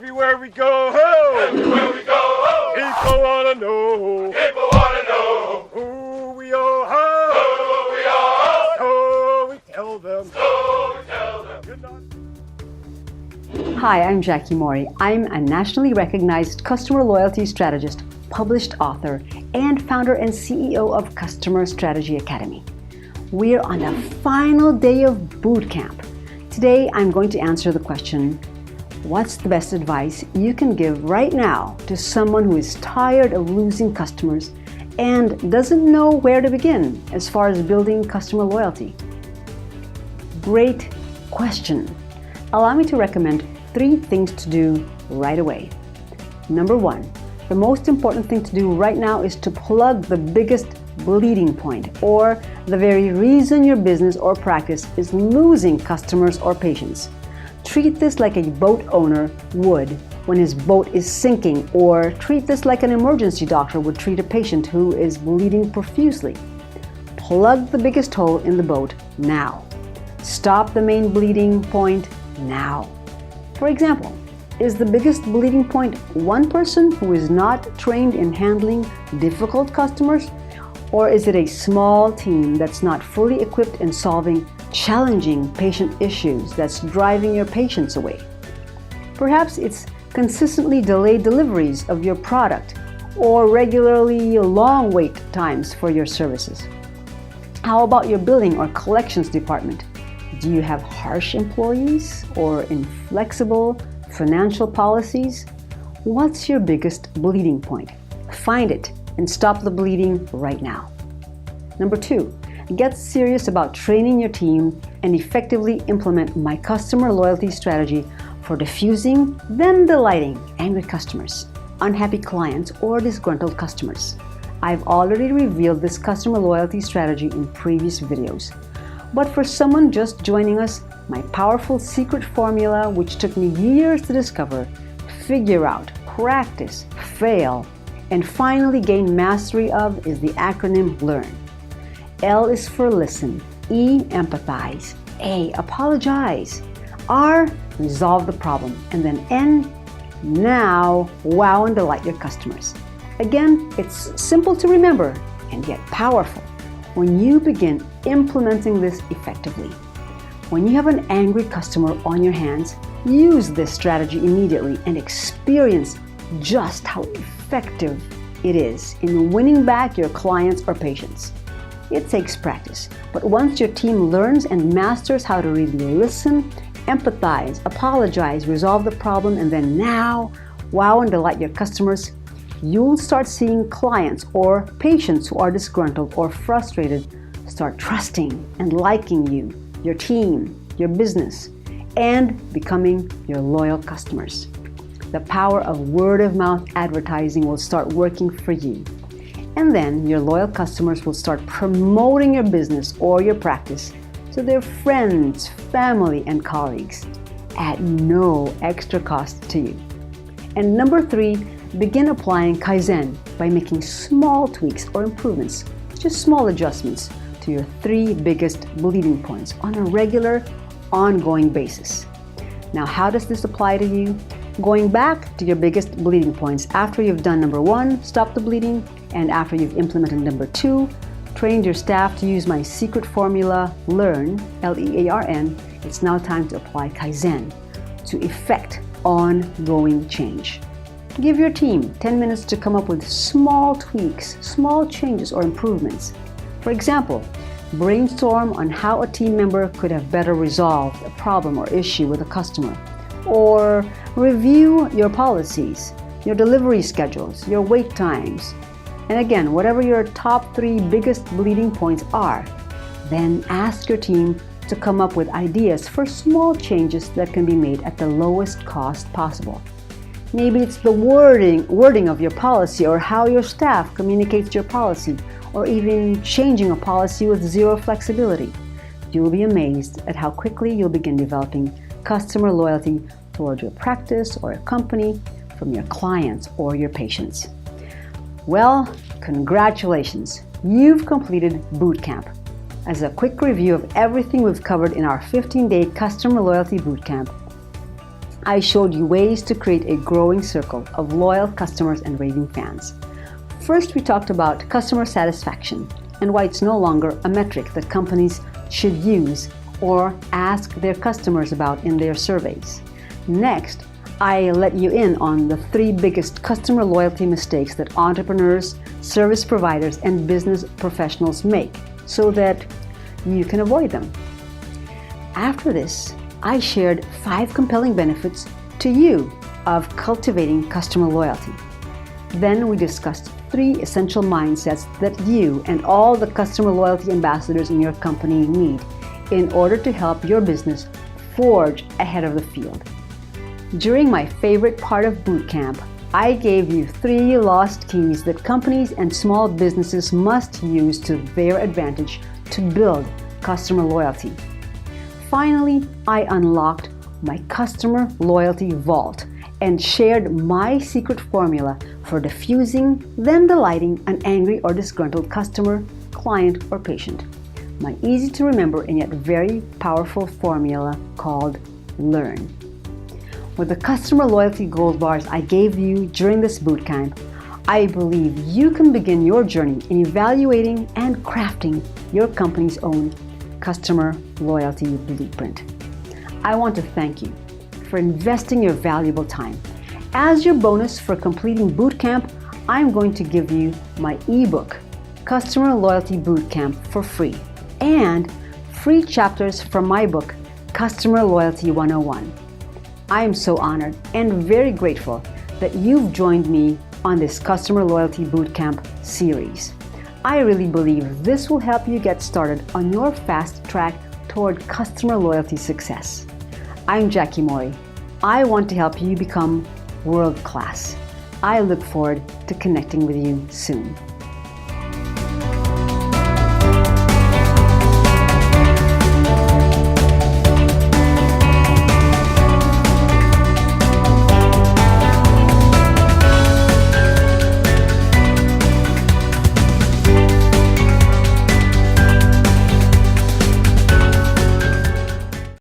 Everywhere we go, ho! Everywhere we go, ho! People wanna know People wanna know who we are, ho! who we are. So we tell them. So we tell them. Good night. Hi, I'm Jackie Mori. I'm a nationally recognized customer loyalty strategist, published author, and founder and CEO of Customer Strategy Academy. We're on the final day of boot camp. Today, I'm going to answer the question, what's the best advice you can give right now to someone who is tired of losing customers and doesn't know where to begin as far as building customer loyalty? Great question. Allow me to recommend 3 things to do right away. Number 1, the most important thing to do right now is to plug the biggest bleeding point, or the very reason your business or practice is losing customers or patients. Treat this like a boat owner would when his boat is sinking, or treat this like an emergency doctor would treat a patient who is bleeding profusely. Plug the biggest hole in the boat now. Stop the main bleeding point now. For example, is the biggest bleeding point one person who is not trained in handling difficult customers? Or is it a small team that's not fully equipped in solving challenging patient issues that's driving your patients away? Perhaps it's consistently delayed deliveries of your product or regularly long wait times for your services. How about your billing or collections department? Do you have harsh employees or inflexible financial policies? What's your biggest bleeding point? Find it and stop the bleeding right now. Number 2, get serious about training your team and effectively implement my customer loyalty strategy for diffusing, then delighting angry customers, unhappy clients, or disgruntled customers. I've already revealed this customer loyalty strategy in previous videos. But for someone just joining us, my powerful secret formula, which took me years to discover, figure out, practice, fail, and finally gain mastery of, is the acronym LEARN. L is for listen, E, empathize, A, apologize, R, resolve the problem, and then N, now wow and delight your customers. Again, it's simple to remember and yet powerful when you begin implementing this effectively. When you have an angry customer on your hands, use this strategy immediately and experience just how effective it is in winning back your clients or patients. It takes practice, but once your team learns and masters how to really listen, empathize, apologize, resolve the problem, and then now wow and delight your customers, you'll start seeing clients or patients who are disgruntled or frustrated start trusting and liking you, your team, your business, and becoming your loyal customers. The power of word-of-mouth advertising will start working for you. And then your loyal customers will start promoting your business or your practice to their friends, family, and colleagues at no extra cost to you. And number 3, begin applying Kaizen by making small tweaks or improvements, just small adjustments to your 3 biggest bleeding points on a regular, ongoing basis. Now, how does this apply to you? Going back to your biggest bleeding points after you've done number 1, stop the bleeding, and after you've implemented number 2, trained your staff to use my secret formula, LEARN, L-E-A-R-N, it's now time to apply Kaizen to effect ongoing change. Give your team 10 minutes to come up with small tweaks, small changes or improvements. For example, brainstorm on how a team member could have better resolved a problem or issue with a customer. Or review your policies, your delivery schedules, your wait times. And again, whatever your top 3 biggest bleeding points are, then ask your team to come up with ideas for small changes that can be made at the lowest cost possible. Maybe it's the wording of your policy, or how your staff communicates your policy, or even changing a policy with zero flexibility. You'll be amazed at how quickly you'll begin developing customer loyalty toward your practice or a company from your clients or your patients. Well, congratulations! You've completed boot camp. As a quick review of everything we've covered in our 15-day customer loyalty boot camp, I showed you ways to create a growing circle of loyal customers and raving fans. First, we talked about customer satisfaction and why it's no longer a metric that companies should use or ask their customers about in their surveys. Next, I let you in on the 3 biggest customer loyalty mistakes that entrepreneurs, service providers, and business professionals make so that you can avoid them. After this, I shared 5 compelling benefits to you of cultivating customer loyalty. Then we discussed 3 essential mindsets that you and all the customer loyalty ambassadors in your company need in order to help your business forge ahead of the field. During my favorite part of boot camp, I gave you 3 lost keys that companies and small businesses must use to their advantage to build customer loyalty. Finally, I unlocked my customer loyalty vault and shared my secret formula for diffusing, then delighting an angry or disgruntled customer, client, or patient. My easy to remember and yet very powerful formula called LEARN. With the customer loyalty gold bars I gave you during this bootcamp, I believe you can begin your journey in evaluating and crafting your company's own customer loyalty blueprint. I want to thank you for investing your valuable time. As your bonus for completing bootcamp, I'm going to give you my ebook, Customer Loyalty Bootcamp, for free, and free chapters from my book, Customer Loyalty 101. I am so honored and very grateful that you've joined me on this Customer Loyalty Bootcamp series. I really believe this will help you get started on your fast track toward customer loyalty success. I'm Jackie Mori. I want to help you become world class. I look forward to connecting with you soon.